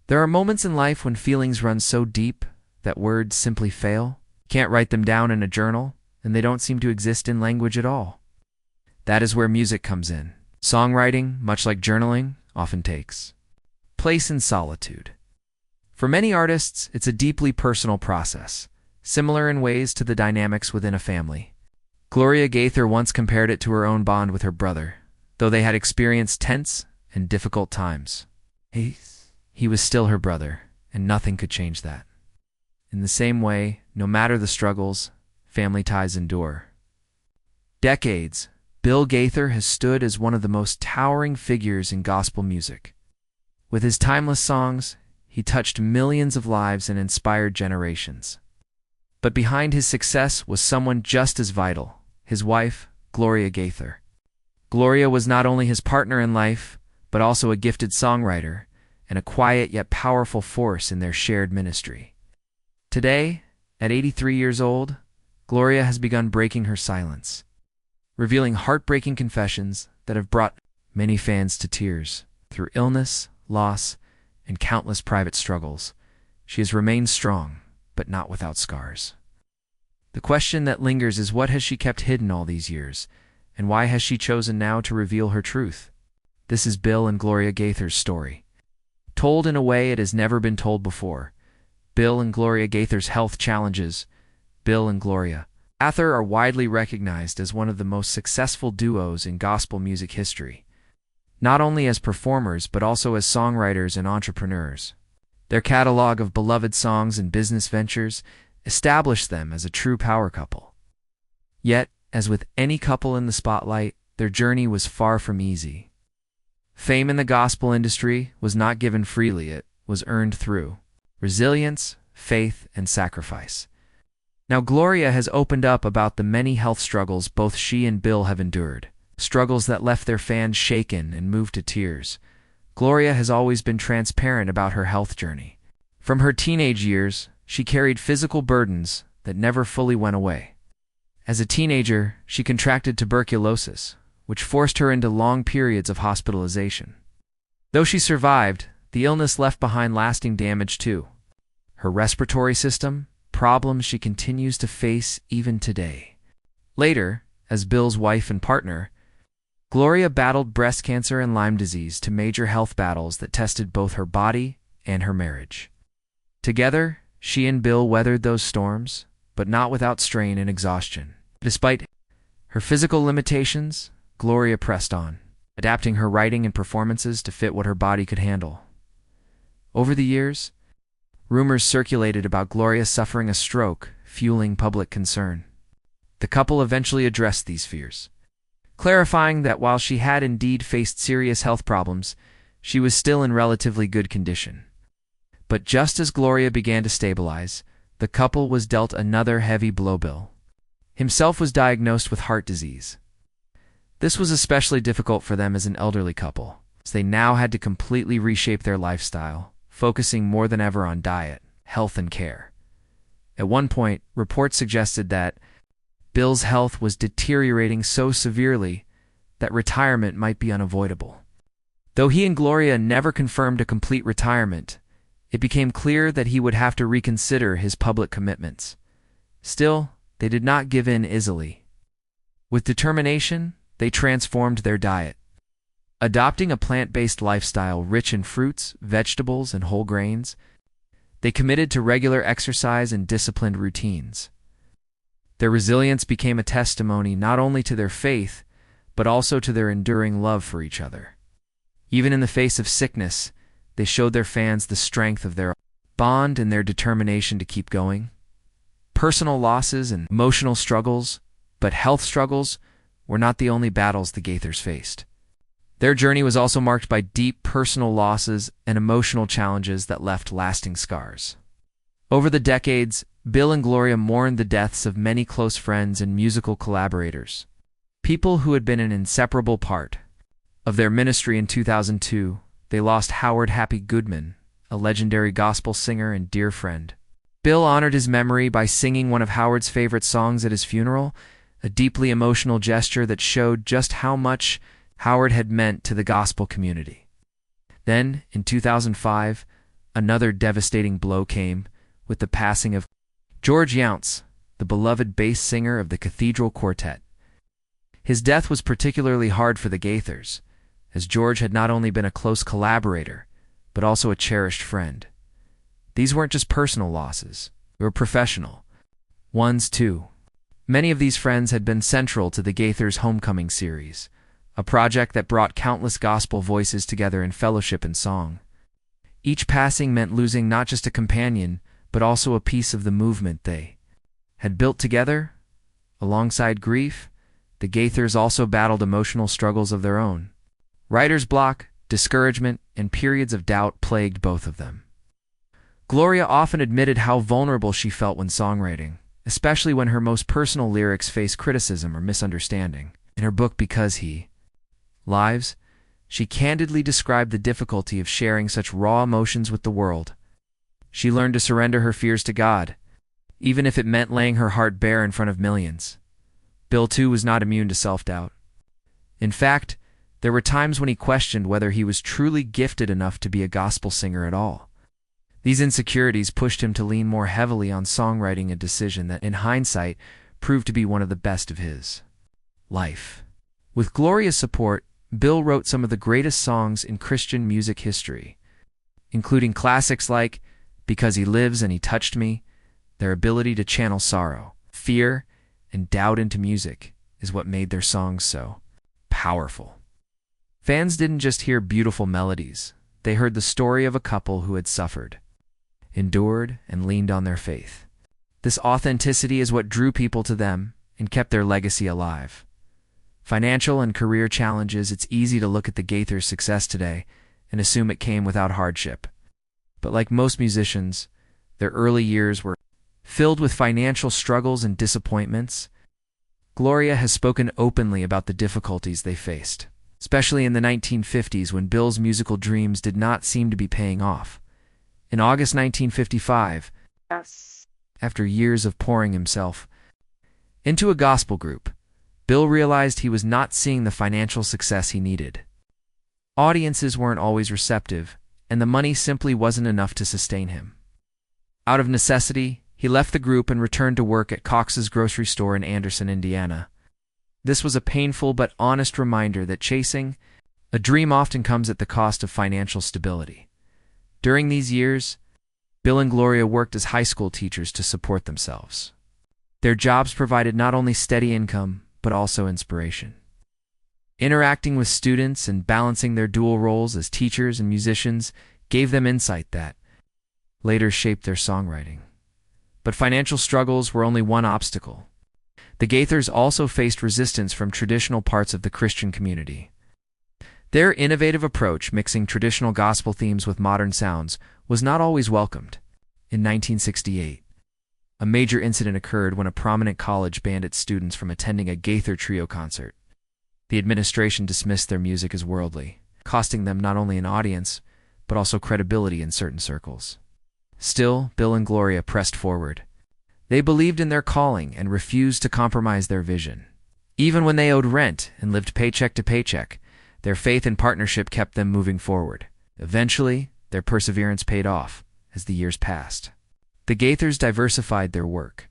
There are moments in life when feelings run so deep that words simply fail. You can't write them down in a journal, and they don't seem to exist in language at all. That is where music comes in. Songwriting, much like journaling, often takes place in solitude. For many artists, it's a deeply personal process, similar in ways to the dynamics within a family. Gloria Gaither once compared it to her own bond with her brother, though they had experienced tense and difficult times. He was still her brother, and nothing could change that. In the same way, no matter the struggles, family ties endure. Decades, Bill Gaither has stood as one of the most towering figures in gospel music. With his timeless songs, he touched millions of lives and inspired generations. But behind his success was someone just as vital, his wife, Gloria Gaither. Gloria was not only his partner in life, but also a gifted songwriter and a quiet yet powerful force in their shared ministry. Today, at 83 years old, Gloria has begun breaking her silence, revealing heartbreaking confessions that have brought many fans to tears. Through illness, loss, and countless private struggles, she has remained strong, but not without scars. The question that lingers is, what has she kept hidden all these years, and why has she chosen now to reveal her truth? This is Bill and Gloria Gaither's story, told in a way it has never been told before. Bill and Gloria Gaither's health challenges. Bill and Gloria Gaither are widely recognized as one of the most successful duos in gospel music history, not only as performers but also as songwriters and entrepreneurs. Their catalog of beloved songs and business ventures established them as a true power couple. Yet, as with any couple in the spotlight, their journey was far from easy. Fame in the gospel industry was not given freely, it was earned through resilience, faith, and sacrifice. Now Gloria has opened up about the many health struggles both she and Bill have endured, struggles that left their fans shaken and moved to tears. Gloria has always been transparent about her health journey. From her teenage years, she carried physical burdens that never fully went away. As a teenager, she contracted tuberculosis, which forced her into long periods of hospitalization. Though she survived, the illness left behind lasting damage too. Her respiratory system, problems she continues to face even today. Later, as Bill's wife and partner, Gloria battled breast cancer and Lyme disease, two major health battles that tested both her body and her marriage. Together, she and Bill weathered those storms, but not without strain and exhaustion. Despite her physical limitations, Gloria pressed on, adapting her writing and performances to fit what her body could handle. Over the years, rumors circulated about Gloria suffering a stroke, fueling public concern. The couple eventually addressed these fears, clarifying that while she had indeed faced serious health problems, she was still in relatively good condition. But just as Gloria began to stabilize, the couple was dealt another heavy blow. Bill himself was diagnosed with heart disease. This was especially difficult for them as an elderly couple, as they now had to completely reshape their lifestyle, focusing more than ever on diet, health, and care. At one point, reports suggested that Bill's health was deteriorating so severely that retirement might be unavoidable. Though he and Gloria never confirmed a complete retirement, it became clear that he would have to reconsider his public commitments. Still, they did not give in easily. With determination, they transformed their diet, adopting a plant-based lifestyle rich in fruits, vegetables, and whole grains. They committed to regular exercise and disciplined routines. Their resilience became a testimony not only to their faith, but also to their enduring love for each other. Even in the face of sickness, they showed their fans the strength of their bond and their determination to keep going. Personal losses and emotional struggles, but health struggles, were not the only battles the Gaithers faced. Their journey was also marked by deep personal losses and emotional challenges that left lasting scars. Over the decades, Bill and Gloria mourned the deaths of many close friends and musical collaborators, people who had been an inseparable part of their ministry. In 2002, they lost Howard "Happy" Goodman, a legendary gospel singer and dear friend. Bill honored his memory by singing one of Howard's favorite songs at his funeral, a deeply emotional gesture that showed just how much Howard had meant to the gospel community. Then, in 2005, Another devastating blow came with the passing of George Younce, the beloved bass singer of the Cathedral Quartet. His death was particularly hard for the Gaithers, as George had not only been a close collaborator, but also a cherished friend. These weren't just personal losses, they were professional ones too. Many of these friends had been central to the Gaithers' Homecoming series, a project that brought countless gospel voices together in fellowship and song. Each passing meant losing not just a companion, but also a piece of the movement they had built together. Alongside grief, the Gaithers also battled emotional struggles of their own. Writer's block, discouragement, and periods of doubt plagued both of them. Gloria often admitted how vulnerable she felt when songwriting, especially when her most personal lyrics faced criticism or misunderstanding. In her book Because He Lives, she candidly described the difficulty of sharing such raw emotions with the world. She learned to surrender her fears to God, even if it meant laying her heart bare in front of millions. Bill, too, was not immune to self-doubt. In fact, there were times when he questioned whether he was truly gifted enough to be a gospel singer at all. These insecurities pushed him to lean more heavily on songwriting, a decision that, in hindsight, proved to be one of the best of his life. With Gloria's support, Bill wrote some of the greatest songs in Christian music history, including classics like Because He Lives and He Touched Me. Their ability to channel sorrow, fear, and doubt into music is what made their songs so powerful. Fans didn't just hear beautiful melodies, they heard the story of a couple who had suffered, endured, and leaned on their faith. This authenticity is what drew people to them and kept their legacy alive. Financial and career challenges. It's easy to look at the Gaithers' success today and assume it came without hardship. But like most musicians, their early years were filled with financial struggles and disappointments. Gloria has spoken openly about the difficulties they faced, especially in the 1950s when Bill's musical dreams did not seem to be paying off. In August 1955, after years of pouring himself into a gospel group, Bill realized he was not seeing the financial success he needed. Audiences weren't always receptive, and the money simply wasn't enough to sustain him. Out of necessity, he left the group and returned to work at Cox's grocery store in Anderson, Indiana. This was a painful but honest reminder that chasing a dream often comes at the cost of financial stability. During these years, Bill and Gloria worked as high school teachers to support themselves. Their jobs provided not only steady income, but also inspiration. Interacting with students and balancing their dual roles as teachers and musicians gave them insight that later shaped their songwriting. But financial struggles were only one obstacle. The Gaithers also faced resistance from traditional parts of the Christian community. Their innovative approach, mixing traditional gospel themes with modern sounds, was not always welcomed. In 1968, a major incident occurred when a prominent college banned its students from attending a Gaither trio concert. The administration dismissed their music as worldly, costing them not only an audience, but also credibility in certain circles. Still, Bill and Gloria pressed forward. They believed in their calling and refused to compromise their vision. Even when they owed rent and lived paycheck to paycheck, their faith and partnership kept them moving forward. Eventually, their perseverance paid off as the years passed. The Gaithers diversified their work.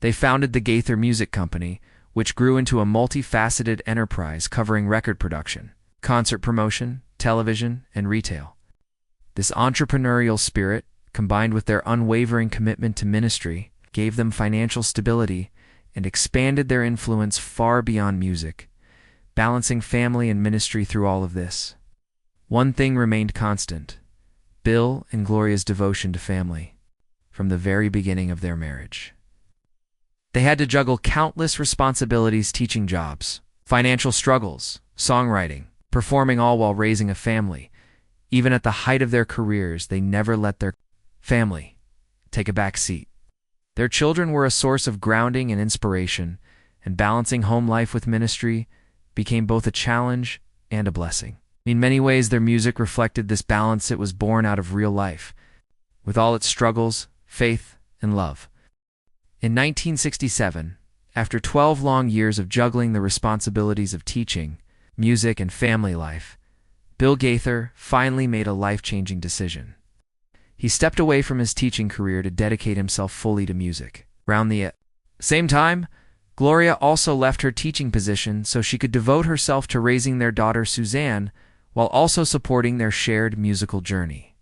They founded the Gaither Music Company, which grew into a multifaceted enterprise covering record production, concert promotion, television, and retail. This entrepreneurial spirit, combined with their unwavering commitment to ministry, gave them financial stability and expanded their influence far beyond music, balancing family and ministry through all of this. One thing remained constant: Bill and Gloria's devotion to family, from the very beginning of their marriage. They had to juggle countless responsibilities: teaching jobs, financial struggles, songwriting, performing, all while raising a family. Even at the height of their careers, they never let their family take a back seat. Their children were a source of grounding and inspiration, and balancing home life with ministry became both a challenge and a blessing. In many ways, their music reflected this balance. It was born out of real life, with all its struggles, faith, and love. In 1967, after 12 long years of juggling the responsibilities of teaching, music, and family life, Bill Gaither finally made a life-changing decision. He stepped away from his teaching career to dedicate himself fully to music. Around the same time, Gloria also left her teaching position so she could devote herself to raising their daughter Suzanne while also supporting their shared musical journey.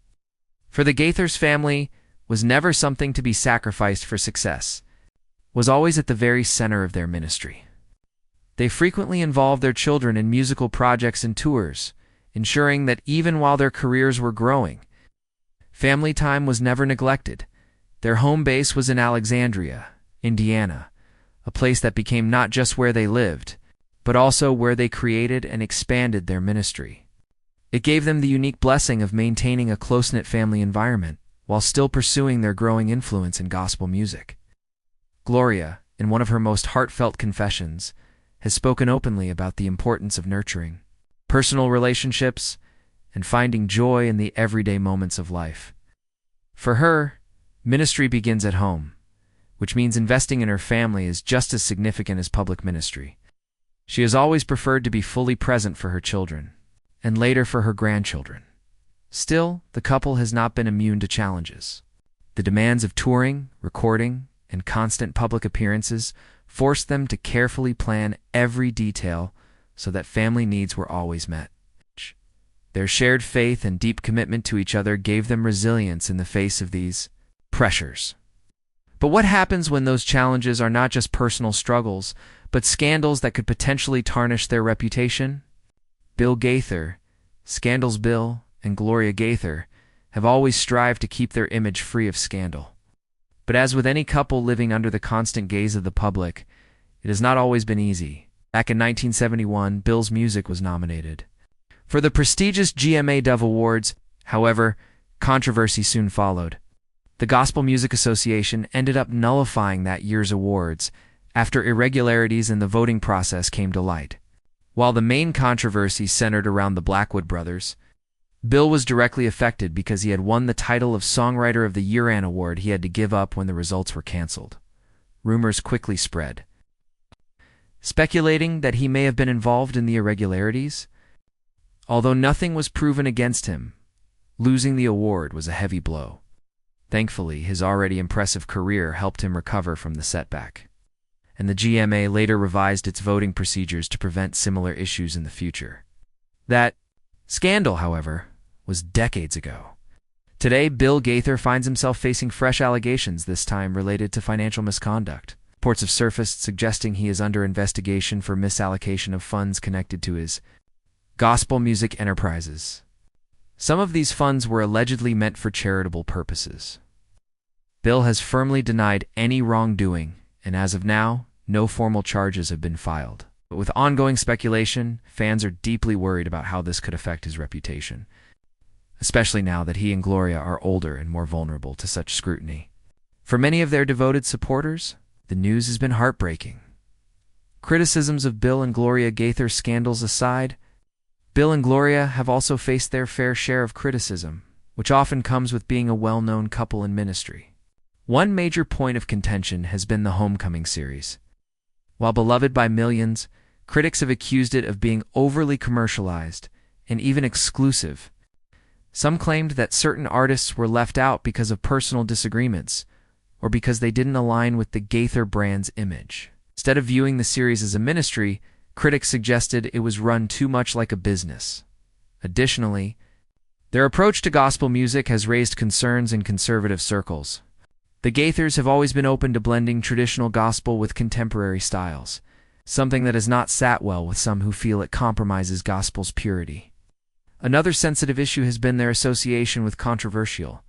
For the Gaithers family was never something to be sacrificed for success, was always at the very center of their ministry. They frequently involved their children in musical projects and tours, ensuring that even while their careers were growing, family time was never neglected. Their home base was in Alexandria, Indiana, a place that became not just where they lived, but also where they created and expanded their ministry. It gave them the unique blessing of maintaining a close-knit family environment while still pursuing their growing influence in gospel music. Gloria, in one of her most heartfelt confessions, has spoken openly about the importance of nurturing personal relationships and finding joy in the everyday moments of life. For her, ministry begins at home, which means investing in her family is just as significant as public ministry. She has always preferred to be fully present for her children, and later for her grandchildren. Still, the couple has not been immune to challenges. The demands of touring, recording, and constant public appearances forced them to carefully plan every detail so that family needs were always met. Their shared faith and deep commitment to each other gave them resilience in the face of these pressures. But what happens when those challenges are not just personal struggles, but scandals that could potentially tarnish their reputation? Bill Gaither, Scandals Bill, and Gloria Gaither have always strived to keep their image free of scandal. But as with any couple living under the constant gaze of the public, it has not always been easy. Back in 1971, Bill's music was nominated for the prestigious GMA Dove Awards. However, controversy soon followed. The Gospel Music Association ended up nullifying that year's awards after irregularities in the voting process came to light. While the main controversy centered around the Blackwood brothers, Bill was directly affected because he had won the title of Songwriter of the Year, an award he had to give up when the results were canceled. Rumors quickly spread, speculating that he may have been involved in the irregularities. Although nothing was proven against him, losing the award was a heavy blow. Thankfully, his already impressive career helped him recover from the setback, and the GMA later revised its voting procedures to prevent similar issues in the future. That scandal, however, was decades ago. Today, Bill Gaither finds himself facing fresh allegations, this time related to financial misconduct. Reports have surfaced suggesting he is under investigation for misallocation of funds connected to his gospel music enterprises. Some of these funds were allegedly meant for charitable purposes. Bill has firmly denied any wrongdoing, and as of now, no formal charges have been filed. But with ongoing speculation, fans are deeply worried about how this could affect his reputation, especially now that he and Gloria are older and more vulnerable to such scrutiny. For many of their devoted supporters, the news has been heartbreaking. Criticisms of Bill and Gloria Gaither scandals aside, Bill and Gloria have also faced their fair share of criticism, which often comes with being a well-known couple in ministry. One major point of contention has been the Homecoming series. While beloved by millions, critics have accused it of being overly commercialized and even exclusive. Some claimed that certain artists were left out because of personal disagreements or because they didn't align with the Gaither brand's image. Instead of viewing the series as a ministry, critics suggested it was run too much like a business. Additionally, their approach to gospel music has raised concerns in conservative circles. The Gaithers have always been open to blending traditional gospel with contemporary styles, something that has not sat well with some who feel it compromises gospel's purity. Another sensitive issue has been their association with controversial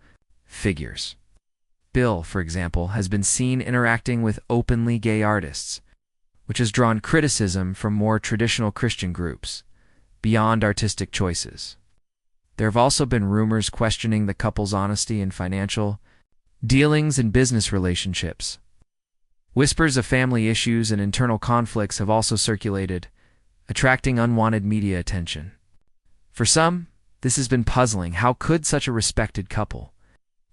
figures. Bill, for example, has been seen interacting with openly gay artists, which has drawn criticism from more traditional Christian groups, beyond artistic choices. There have also been rumors questioning the couple's honesty in financial dealings and business relationships. Whispers of family issues and internal conflicts have also circulated, attracting unwanted media attention. For some, this has been puzzling. How could such a respected couple,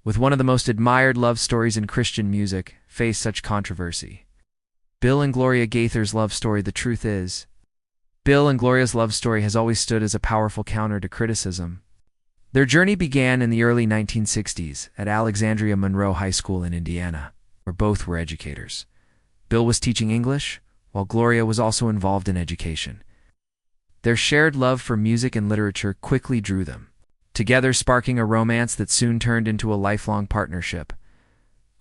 with one of the most admired love stories in Christian music, face such controversy? Bill and Gloria Gaither's love story. The truth is, Bill and Gloria's love story has always stood as a powerful counter to criticism. Their journey began in the early 1960s at Alexandria Monroe High School in Indiana, where both were educators. Bill was teaching English, while Gloria was also involved in education. Their shared love for music and literature quickly drew them, together sparking a romance that soon turned into a lifelong partnership.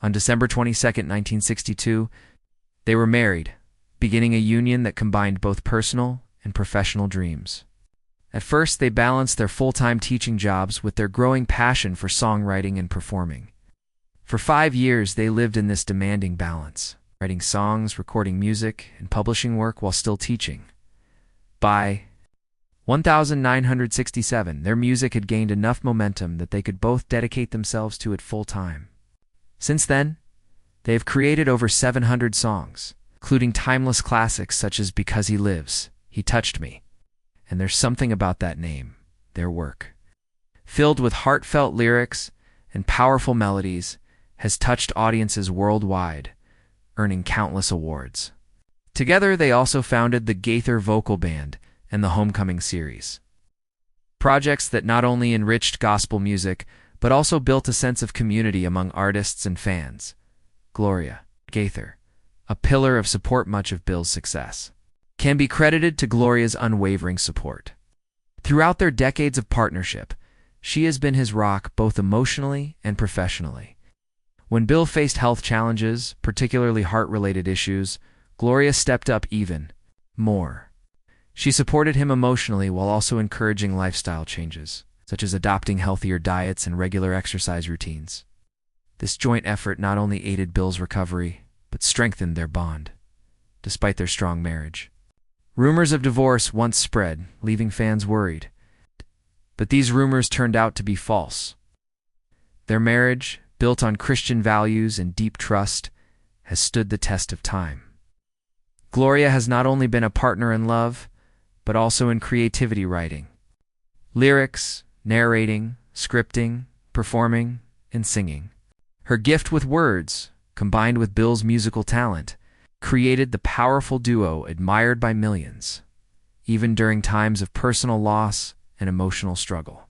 On December 22, 1962, they were married, beginning a union that combined both personal and professional dreams. At first, they balanced their full-time teaching jobs with their growing passion for songwriting and performing. For 5 years, they lived in this demanding balance, writing songs, recording music, and publishing work while still teaching. By 1967, their music had gained enough momentum that they could both dedicate themselves to it full-time. Since then, they have created over 700 songs, including timeless classics such as Because He Lives, He Touched Me, and There's Something About That Name, their work, filled with heartfelt lyrics and powerful melodies, has touched audiences worldwide, earning countless awards. Together, they also founded the Gaither vocal band and the Homecoming series, projects that not only enriched gospel music, but also built a sense of community among artists and fans. Gloria Gaither, a pillar of support much of Bill's success, can be credited to Gloria's unwavering support. Throughout their decades of partnership, she has been his rock both emotionally and professionally. When Bill faced health challenges, particularly heart-related issues, Gloria stepped up even more. She supported him emotionally while also encouraging lifestyle changes, such as adopting healthier diets and regular exercise routines. This joint effort not only aided Bill's recovery, but strengthened their bond, despite their strong marriage. Rumors of divorce once spread, leaving fans worried. But these rumors turned out to be false. Their marriage, built on Christian values and deep trust, has stood the test of time. Gloria has not only been a partner in love, but also in creativity writing, lyrics, narrating, scripting, performing, and singing. Her gift with words, combined with Bill's musical talent, created the powerful duo admired by millions, even during times of personal loss and emotional struggle.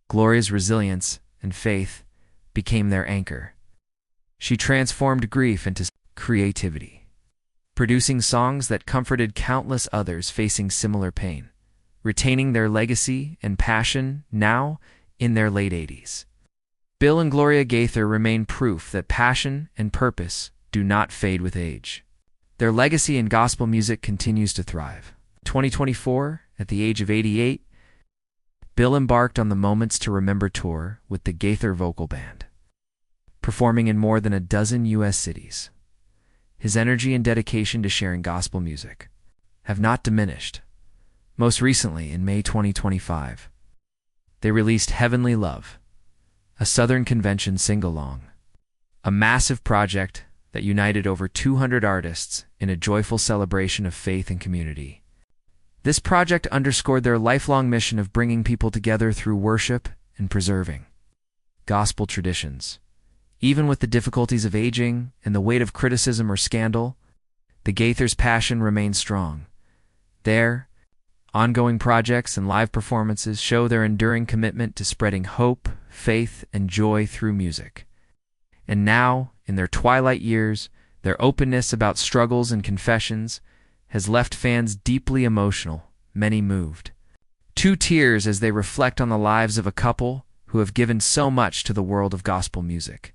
Gloria's resilience and faith became their anchor. She transformed grief into creativity, producing songs that comforted countless others facing similar pain, retaining their legacy and passion now in their late 80s. Bill and Gloria Gaither remain proof that passion and purpose do not fade with age. Their legacy in gospel music continues to thrive. 2024, at the age of 88, Bill embarked on the Moments to Remember tour with the Gaither vocal band, performing in more than a dozen U.S. cities. His energy and dedication to sharing gospel music have not diminished. Most recently, in May 2025, they released Heavenly Love, a Southern Convention sing-along, a massive project that united over 200 artists in a joyful celebration of faith and community. This project underscored their lifelong mission of bringing people together through worship and preserving gospel traditions. Even with the difficulties of aging and the weight of criticism or scandal, the Gaithers' passion remains strong. Their ongoing projects and live performances show their enduring commitment to spreading hope, faith, and joy through music. And now, in their twilight years, their openness about struggles and confessions has left fans deeply emotional, many moved to tears as they reflect on the lives of a couple who have given so much to the world of gospel music.